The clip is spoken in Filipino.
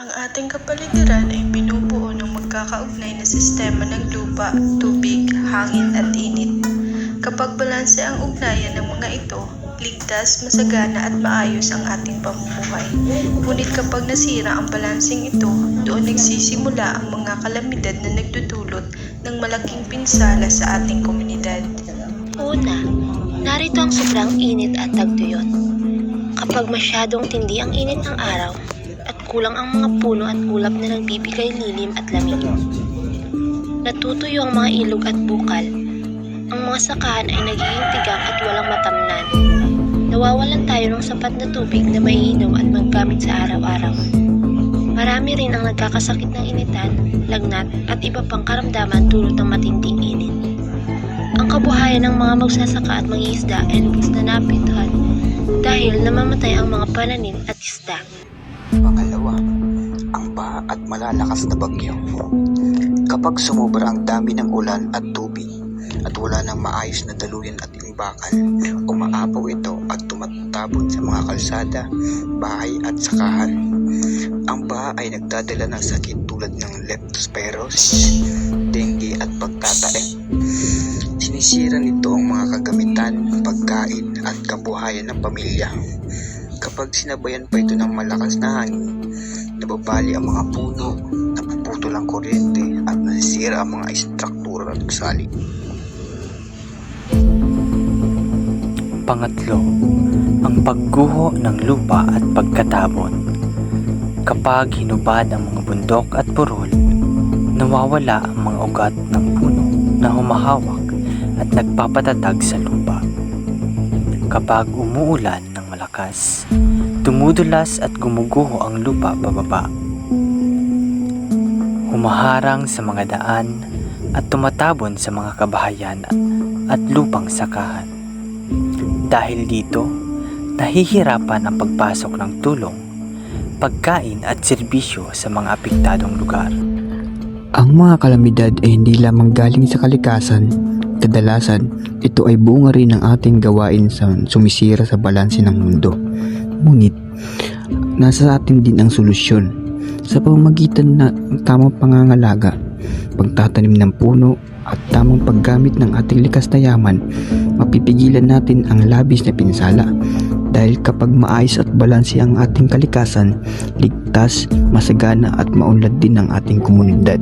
Ang ating kapaligiran ay binubuo ng magkakaugnay na sistema ng lupa, tubig, hangin at init. Kapag balanse ang ugnayan ng mga ito, ligtas, masagana at maayos ang ating pamumuhay. Ngunit kapag nasira ang balanseng ito, doon nagsisimula ang mga kalamidad na nagdudulot ng malaking pinsala sa ating komunidad. Una, narito ang sobrang init at tagtuyot. Kapag masyadong tindi ang init ng araw at kulang ang mga puno at ulap na nagbibigay lilim at lamig, natutuyo ang mga ilog at bukal. Ang mga sakahan ay nagiging tigang at walang matamnan. Nawawalan tayo ng sapat na tubig na maiinom at maggamit sa araw-araw. Marami rin ang nagkakasakit ng initan, lagnat at iba pang karamdaman dulot ng matinding init. Ang kabuhayan ng mga magsasaka at mangingisda ay lubos na naapektuhan dahil namamatay ang mga pananim at isda. Pangalawa, ang baha at malalakas na bagyo. Kapag sumobra ang dami ng ulan at tubig at wala nang maayos na daluyan at imbakan, umaapaw ito at tumatabon sa mga kalsada, bahay at sakahan. Ang baha ay nagdadala ng sakit tulad ng leptospirosis, dengue at pagtatae. Sinisira nito ang mga kagamitan, pagkain at kabuhayan ng pamilya. Kapag sinabayan pa ito ng malakas na hangin, nababali ang mga puno, napuputol ang kuryente at nasisira ang mga istruktura at gusali. Pangatlo, ang pagguho ng lupa at pagkatabon. Kapag hinubad ang mga bundok at burol, nawawala ang mga ugat ng puno na humahawak at nagpapatatag sa lupa. Kapag umuulan ng malakas, tumudulas at gumuguho ang lupa pababa. Humaharang sa mga daan at tumatabon sa mga kabahayan at lupang sakahan. Dahil dito, nahihirapan ang pagpasok ng tulong, pagkain at serbisyo sa mga apektadong lugar. Ang mga kalamidad ay hindi lamang galing sa kalikasan. Kadalasan, ito ay bunga rin ng ating gawain sa sumisira sa balanse ng mundo. Ngunit, nasa atin din ang solusyon sa pamamagitan ng tamang pangangalaga, pagtatanim ng puno at tamang paggamit ng ating likas na yaman. Mapipigilan natin ang labis na pinsala dahil kapag maayos at balanse ang ating kalikasan, ligtas, masagana at maunlad din ang ating komunidad.